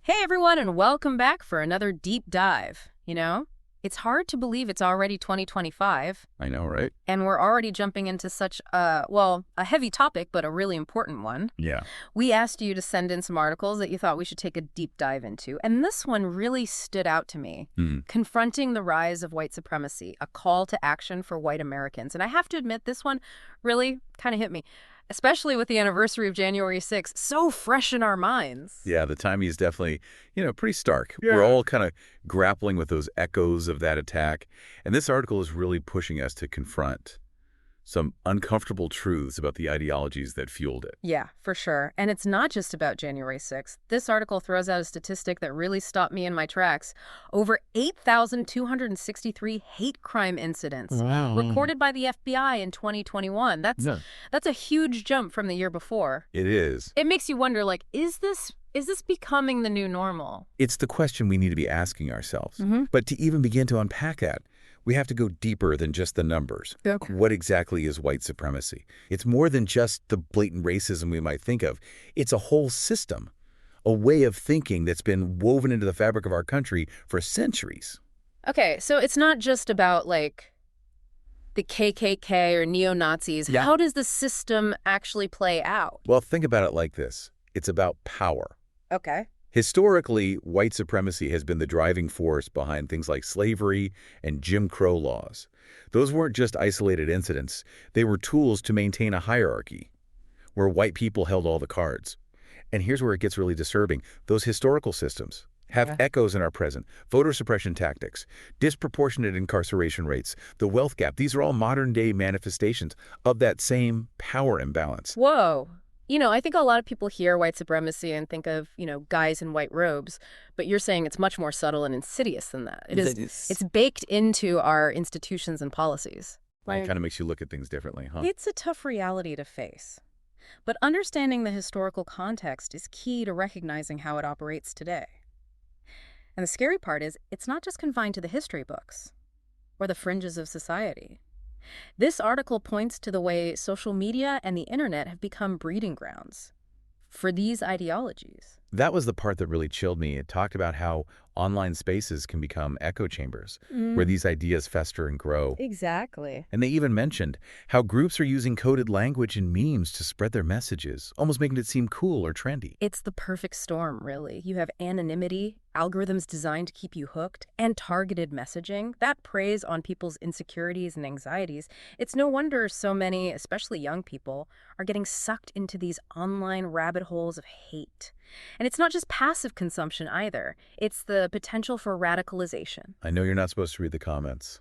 Hey everyone, and welcome back for another deep dive. It's hard to believe it's already 2025, I know, right? and we're already jumping into such a heavy topic, but a really important one. Yeah. We asked you to send in some articles that you thought we should take a deep dive into, and this one really stood out to me. Mm. Confronting the Rise of White Supremacy, a call to action for white Americans. And I have to admit, this one really kind of hit me, especially with the anniversary of January 6th, so fresh in our minds. Yeah, the timing is definitely, pretty stark. Yeah. We're all kind of grappling with those echoes of that attack. And this article is really pushing us to confront some uncomfortable truths about the ideologies that fueled it. Yeah, for sure. And it's not just about January 6th. This article throws out a statistic that really stopped me in my tracks. Over 8,263 hate crime incidents recorded by the FBI in 2021. That's a huge jump from the year before. It is. It makes you wonder, is this becoming the new normal? It's the question we need to be asking ourselves. Mm-hmm. But to even begin to unpack that, we have to go deeper than just the numbers. Okay. What exactly is white supremacy? It's more than just the blatant racism we might think of. It's a whole system, a way of thinking that's been woven into the fabric of our country for centuries. Okay, so it's not just about, the KKK or neo-Nazis. Yeah. How does the system actually play out? Well, think about it like this. It's about power. Okay. Historically, white supremacy has been the driving force behind things like slavery and Jim Crow laws. Those weren't just isolated incidents. They were tools to maintain a hierarchy where white people held all the cards. And here's where it gets really disturbing. Those historical systems have echoes in our present. Voter suppression tactics, disproportionate incarceration rates, the wealth gap. These are all modern-day manifestations of that same power imbalance. Whoa. I think a lot of people hear white supremacy and think of, guys in white robes, but you're saying it's much more subtle and insidious than that. It's baked into our institutions and policies. It kind of makes you look at things differently, huh? It's a tough reality to face. But understanding the historical context is key to recognizing how it operates today. And the scary part is, it's not just confined to the history books or the fringes of society. This article points to the way social media and the internet have become breeding grounds for these ideologies. That was the part that really chilled me. It talked about how online spaces can become echo chambers where these ideas fester and grow. Exactly. And they even mentioned how groups are using coded language and memes to spread their messages, almost making it seem cool or trendy. It's the perfect storm, really. You have anonymity, algorithms designed to keep you hooked, and targeted messaging that preys on people's insecurities and anxieties. It's no wonder so many, especially young people, are getting sucked into these online rabbit holes of hate. And it's not just passive consumption either. It's the potential for radicalization. I know you're not supposed to read the comments,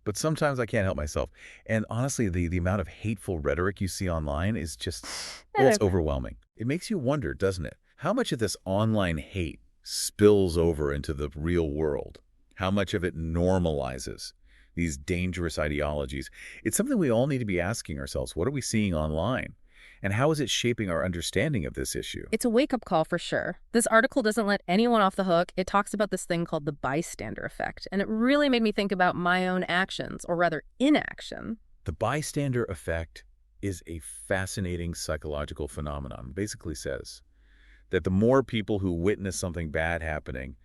but sometimes I can't help myself. And honestly, the amount of hateful rhetoric you see online is just, well, it's overwhelming. It makes you wonder, doesn't it? How much of this online hate spills over into the real world? How much of it normalizes these dangerous ideologies? It's something we all need to be asking ourselves. What are we seeing online? And how is it shaping our understanding of this issue? It's a wake-up call for sure. This article doesn't let anyone off the hook. It talks about this thing called the bystander effect, and it really made me think about my own actions, or rather inaction. The bystander effect is a fascinating psychological phenomenon. It basically says that the more people who witness something bad happening,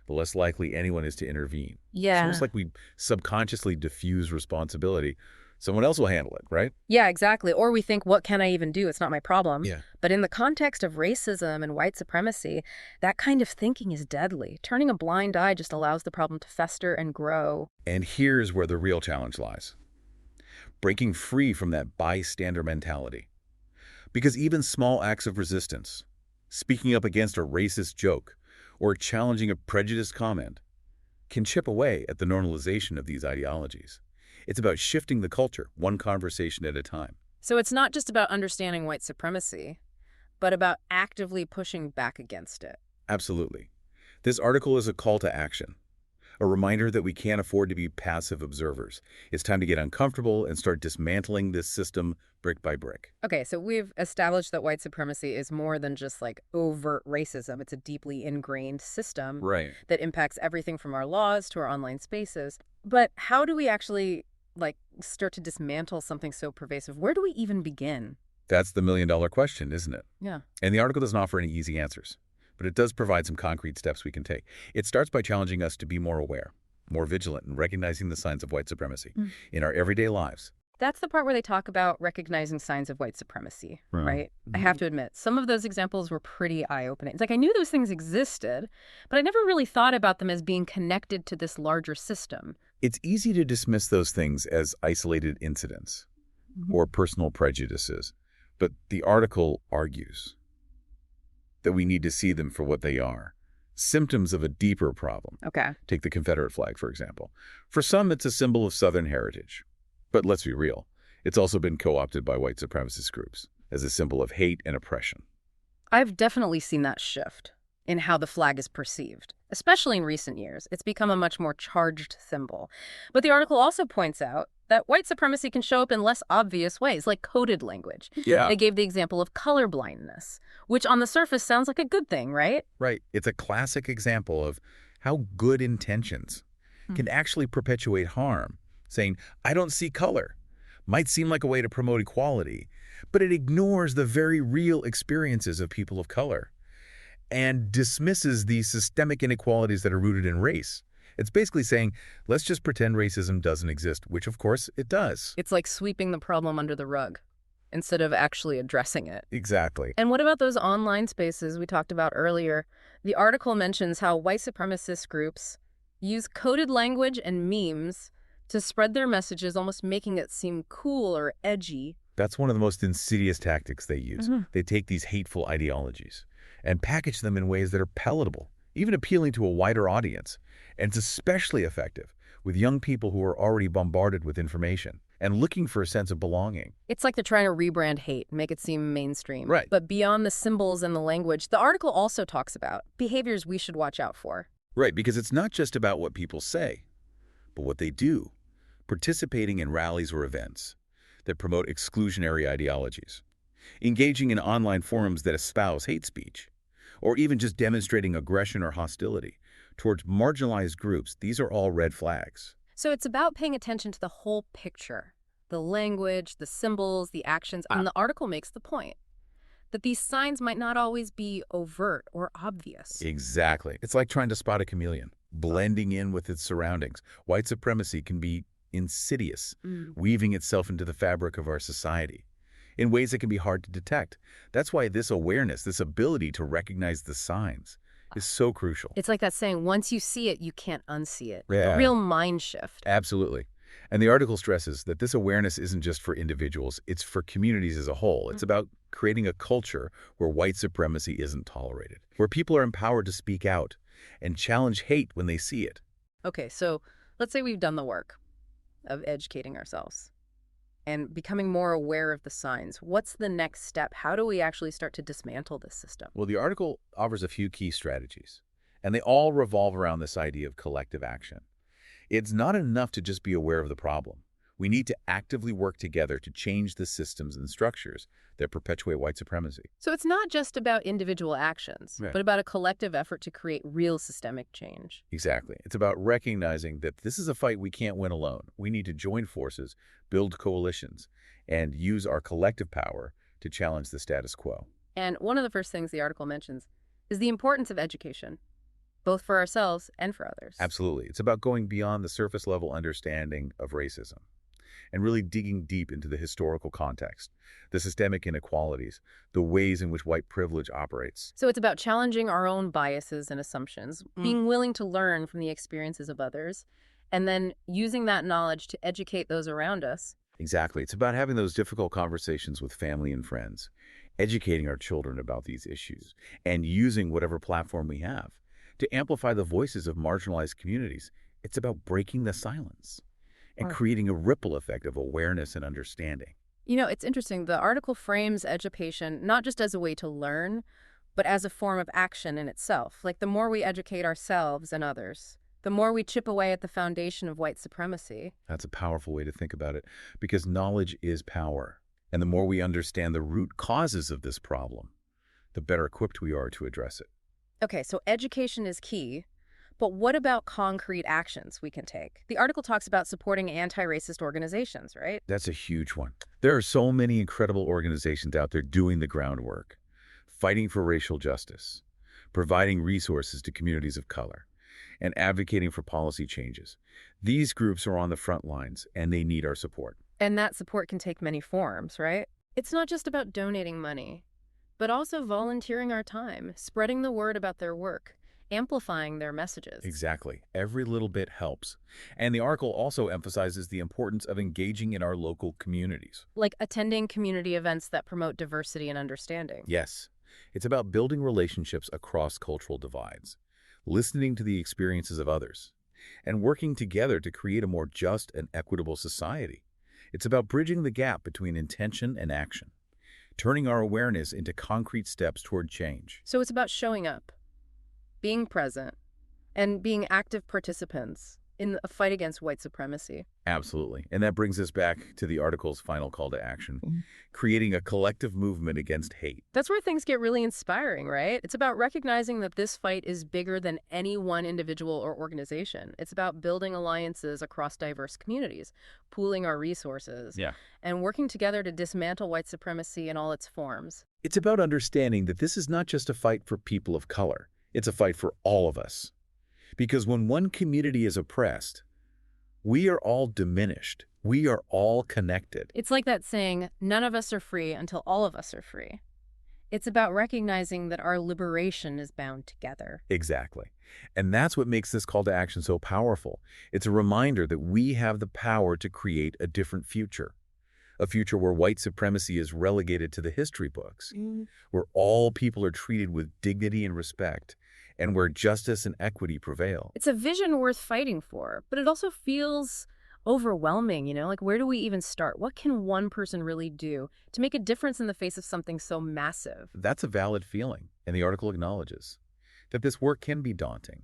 the less likely anyone is to intervene. Yeah. It's almost like we subconsciously diffuse responsibility. Someone else will handle it, right? Yeah, exactly. Or we think, what can I even do? It's not my problem. Yeah. But in the context of racism and white supremacy, that kind of thinking is deadly. Turning a blind eye just allows the problem to fester and grow. And here's where the real challenge lies. Breaking free from that bystander mentality. Because even small acts of resistance, speaking up against a racist joke, or challenging a prejudiced comment, can chip away at the normalization of these ideologies. It's about shifting the culture, one conversation at a time. So it's not just about understanding white supremacy, but about actively pushing back against it. Absolutely. This article is a call to action, a reminder that we can't afford to be passive observers. It's time to get uncomfortable and start dismantling this system brick by brick. Okay, so we've established that white supremacy is more than just overt racism. It's a deeply ingrained system that impacts everything from our laws to our online spaces. But how do we actually start to dismantle something so pervasive? Where do we even begin? That's the million-dollar question, isn't it? Yeah. And the article doesn't offer any easy answers. but it does provide some concrete steps we can take. It starts by challenging us to be more aware, more vigilant, and recognizing the signs of white supremacy Mm. in our everyday lives. That's the part where they talk about recognizing signs of white supremacy, Right. right? I have to admit, some of those examples were pretty eye-opening. It's like I knew those things existed, but I never really thought about them as being connected to this larger system. It's easy to dismiss those things as isolated incidents Mhm. or personal prejudices, but the article argues that we need to see them for what they are, symptoms of a deeper problem. Okay. Take the Confederate flag, for example. For some, it's a symbol of Southern heritage. But let's be real, it's also been co-opted by white supremacist groups as a symbol of hate and oppression. I've definitely seen that shift in how the flag is perceived, especially in recent years. It's become a much more charged symbol. But the article also points out that white supremacy can show up in less obvious ways, like coded language. Yeah. They gave the example of color blindness, which on the surface sounds like a good thing, right? Right. It's a classic example of how good intentions can actually perpetuate harm. Saying, I don't see color, might seem like a way to promote equality, but it ignores the very real experiences of people of color and dismisses the systemic inequalities that are rooted in race. It's basically saying, let's just pretend racism doesn't exist, which of course it does. It's like sweeping the problem under the rug instead of actually addressing it. Exactly. And what about those online spaces we talked about earlier? The article mentions how white supremacist groups use coded language and memes to spread their messages, almost making it seem cool or edgy. That's one of the most insidious tactics they use. Mhm. They take these hateful ideologies and package them in ways that are palatable, even appealing to a wider audience. And it's especially effective with young people who are already bombarded with information and looking for a sense of belonging. It's like they're trying to rebrand hate, make it seem mainstream. Right. But beyond the symbols and the language, the article also talks about behaviors we should watch out for. Right, because it's not just about what people say, but what they do. Participating in rallies or events that promote exclusionary ideologies, engaging in online forums that espouse hate speech, or even just demonstrating aggression or hostility towards marginalized groups. These are all red flags. So it's about paying attention to the whole picture, the language, the symbols, the actions. And the article makes the point that these signs might not always be overt or obvious. Exactly. It's like trying to spot a chameleon, blending in with its surroundings. White supremacy can be insidious, weaving itself into the fabric of our society in ways that can be hard to detect. That's why this awareness, this ability to recognize the signs, is so crucial. It's like that saying, once you see it, you can't unsee it. Yeah. A real mind shift. Absolutely. And the article stresses that this awareness isn't just for individuals, it's for communities as a whole. It's about creating a culture where white supremacy isn't tolerated, where people are empowered to speak out and challenge hate when they see it. Okay, so let's say we've done the work of educating ourselves and becoming more aware of the signs. What's the next step? How do we actually start to dismantle this system? Well, the article offers a few key strategies, and they all revolve around this idea of collective action. It's not enough to just be aware of the problem. We need to actively work together to change the systems and structures that perpetuate white supremacy. So it's not just about individual actions, Right. but about a collective effort to create real systemic change. Exactly. It's about recognizing that this is a fight we can't win alone. We need to join forces, build coalitions, and use our collective power to challenge the status quo. And one of the first things the article mentions is the importance of education, both for ourselves and for others. Absolutely. It's about going beyond the surface level understanding of racism and really digging deep into the historical context, the systemic inequalities, the ways in which white privilege operates. So it's about challenging our own biases and assumptions, being willing to learn from the experiences of others, and then using that knowledge to educate those around us. Exactly. It's about having those difficult conversations with family and friends, educating our children about these issues, and using whatever platform we have to amplify the voices of marginalized communities. It's about breaking the silence and Right. creating a ripple effect of awareness and understanding. You know, it's interesting. The article frames education not just as a way to learn, but as a form of action in itself. Like the more we educate ourselves and others, the more we chip away at the foundation of white supremacy. That's a powerful way to think about it, because knowledge is power. And the more we understand the root causes of this problem, the better equipped we are to address it. Okay, so education is key, but what about concrete actions we can take? The article talks about supporting anti-racist organizations, right? That's a huge one. There are so many incredible organizations out there doing the groundwork, fighting for racial justice, providing resources to communities of color, and advocating for policy changes. These groups are on the front lines, and they need our support. And that support can take many forms, right? It's not just about donating money, but also volunteering our time, spreading the word about their work, amplifying their messages. Exactly. Every little bit helps. And the article also emphasizes the importance of engaging in our local communities. Like attending community events that promote diversity and understanding. Yes, it's about building relationships across cultural divides, listening to the experiences of others, and working together to create a more just and equitable society. It's about bridging the gap between intention and action, turning our awareness into concrete steps toward change. So it's about showing up, being present, and being active participants in a fight against white supremacy. Absolutely. And that brings us back to the article's final call to action, creating a collective movement against hate. That's where things get really inspiring, right? It's about recognizing that this fight is bigger than any one individual or organization. It's about building alliances across diverse communities, pooling our resources, Yeah. and working together to dismantle white supremacy in all its forms. It's about understanding that this is not just a fight for people of color. It's a fight for all of us. Because when one community is oppressed, we are all diminished. We are all connected. It's like that saying, none of us are free until all of us are free. It's about recognizing that our liberation is bound together. Exactly. And that's what makes this call to action so powerful. It's a reminder that we have the power to create a different future. A future where white supremacy is relegated to the history books, where all people are treated with dignity and respect, and where justice and equity prevail. It's a vision worth fighting for, but it also feels overwhelming, Like, where do we even start? What can one person really do to make a difference in the face of something so massive? That's a valid feeling, and the article acknowledges that this work can be daunting.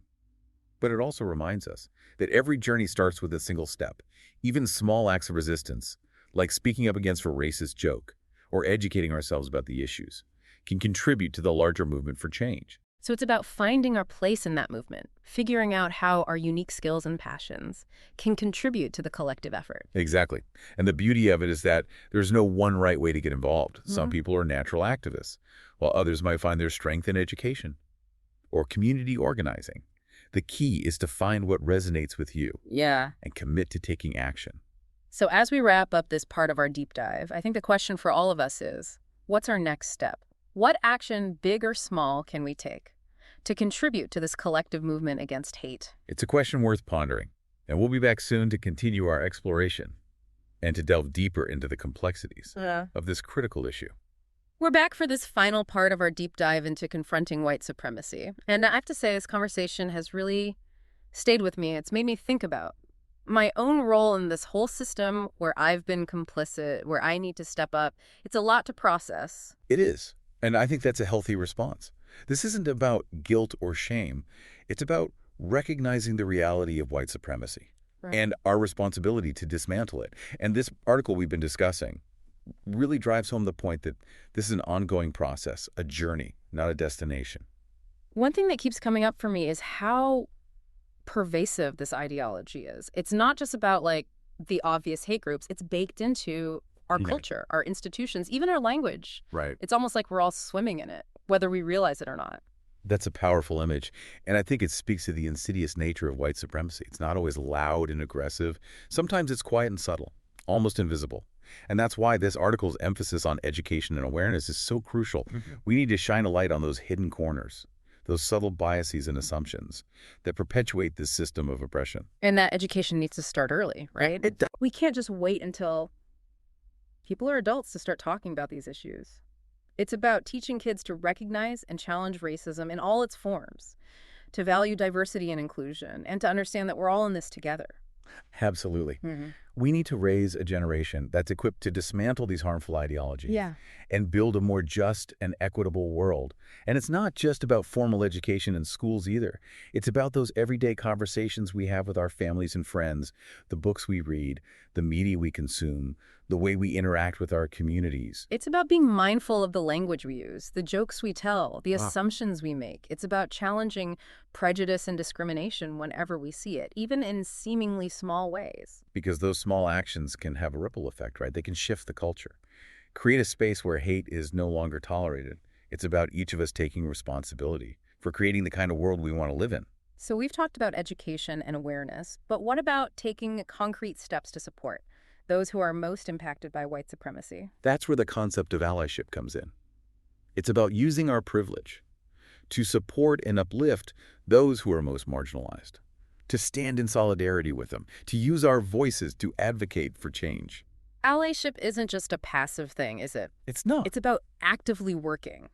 But it also reminds us that every journey starts with a single step. Even small acts of resistance, like speaking up against a racist joke or educating ourselves about the issues, can contribute to the larger movement for change. So it's about finding our place in that movement, figuring out how our unique skills and passions can contribute to the collective effort. Exactly. And the beauty of it is that there's no one right way to get involved. Some people are natural activists, while others might find their strength in education or community organizing. The key is to find what resonates with you Yeah. and commit to taking action. So as we wrap up this part of our deep dive, I think the question for all of us is, what's our next step? What action, big or small, can we take to contribute to this collective movement against hate? It's a question worth pondering, and we'll be back soon to continue our exploration and to delve deeper into the complexities of this critical issue. We're back for this final part of our deep dive into confronting white supremacy. And I have to say, this conversation has really stayed with me. It's made me think about my own role in this whole system where I've been complicit, where I need to step up. It's a lot to process. It is, and I think that's a healthy response. This isn't about guilt or shame. It's about recognizing the reality of white supremacy and our responsibility to dismantle it. And this article we've been discussing really drives home the point that this is an ongoing process, a journey, not a destination. One thing that keeps coming up for me is how pervasive this ideology is. It's not just about like the obvious hate groups. It's baked into our culture, our institutions, even our language. Right. It's almost like we're all swimming in it, whether we realize it or not. That's a powerful image, and I think it speaks to the insidious nature of white supremacy. It's not always loud and aggressive. Sometimes it's quiet and subtle, almost invisible. And that's why this article's emphasis on education and awareness is so crucial. We need to shine a light on those hidden corners, those subtle biases and assumptions that perpetuate this system of oppression. And that education needs to start early, right? It does. We can't just wait until people are adults to start talking about these issues. It's about teaching kids to recognize and challenge racism in all its forms, to value diversity and inclusion, and to understand that we're all in this together. Absolutely. We need to raise a generation that's equipped to dismantle these harmful ideologies and build a more just and equitable world. And it's not just about formal education in schools either. It's about those everyday conversations we have with our families and friends, the books we read, the media we consume, the way we interact with our communities. It's about being mindful of the language we use, the jokes we tell, the assumptions we make. It's about challenging prejudice and discrimination whenever we see it, even in seemingly small ways. Because those small actions can have a ripple effect, right? They can shift the culture. Create a space where hate is no longer tolerated. It's about each of us taking responsibility for creating the kind of world we want to live in. So we've talked about education and awareness, but what about taking concrete steps to support those who are most impacted by white supremacy? That's where the concept of allyship comes in. It's about using our privilege to support and uplift those who are most marginalized, to stand in solidarity with them, to use our voices to advocate for change. Allyship isn't just a passive thing, is it? It's not. It's about actively working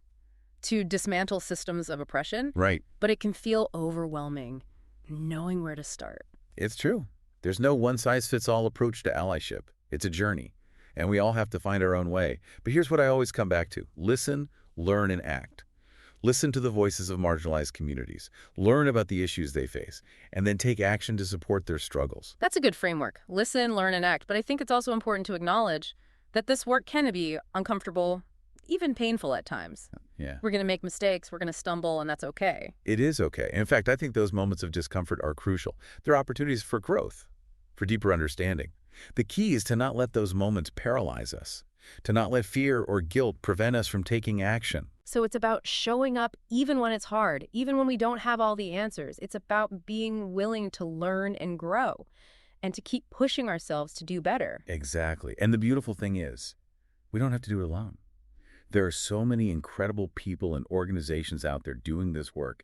to dismantle systems of oppression, Right. but it can feel overwhelming knowing where to start. It's true. There's no one-size-fits-all approach to allyship. It's a journey, and we all have to find our own way. But here's what I always come back to. Listen, learn, and act. Listen to the voices of marginalized communities. Learn about the issues they face, and then take action to support their struggles. That's a good framework. Listen, learn, and act. But I think it's also important to acknowledge that this work can be uncomfortable, even painful at times. Yeah. We're going to make mistakes, we're going to stumble, and that's okay. It is okay. In fact, I think those moments of discomfort are crucial. They're opportunities for growth, for deeper understanding. The key is to not let those moments paralyze us, to not let fear or guilt prevent us from taking action. So it's about showing up even when it's hard, even when we don't have all the answers. It's about being willing to learn and grow and to keep pushing ourselves to do better. Exactly. And the beautiful thing is, we don't have to do it alone. There are so many incredible people and organizations out there doing this work,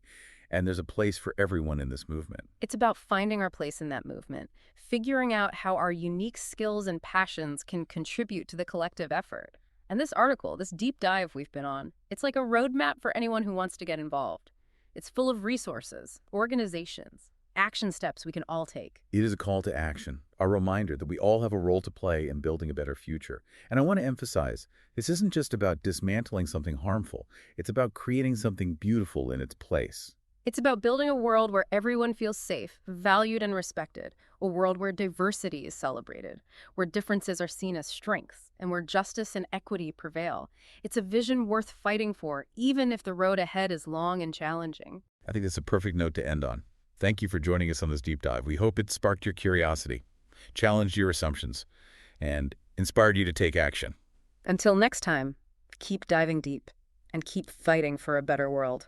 and there's a place for everyone in this movement. It's about finding our place in that movement, figuring out how our unique skills and passions can contribute to the collective effort. And this article, this deep dive we've been on, it's like a roadmap for anyone who wants to get involved. It's full of resources, organizations, action steps we can all take. It is a call to action, a reminder that we all have a role to play in building a better future. And I want to emphasize, this isn't just about dismantling something harmful. It's about creating something beautiful in its place. It's about building a world where everyone feels safe, valued, and respected, a world where diversity is celebrated, where differences are seen as strengths, and where justice and equity prevail. It's a vision worth fighting for, even if the road ahead is long and challenging. I think that's a perfect note to end on. Thank you for joining us on this deep dive. We hope it sparked your curiosity, challenged your assumptions, and inspired you to take action. Until next time, keep diving deep and keep fighting for a better world.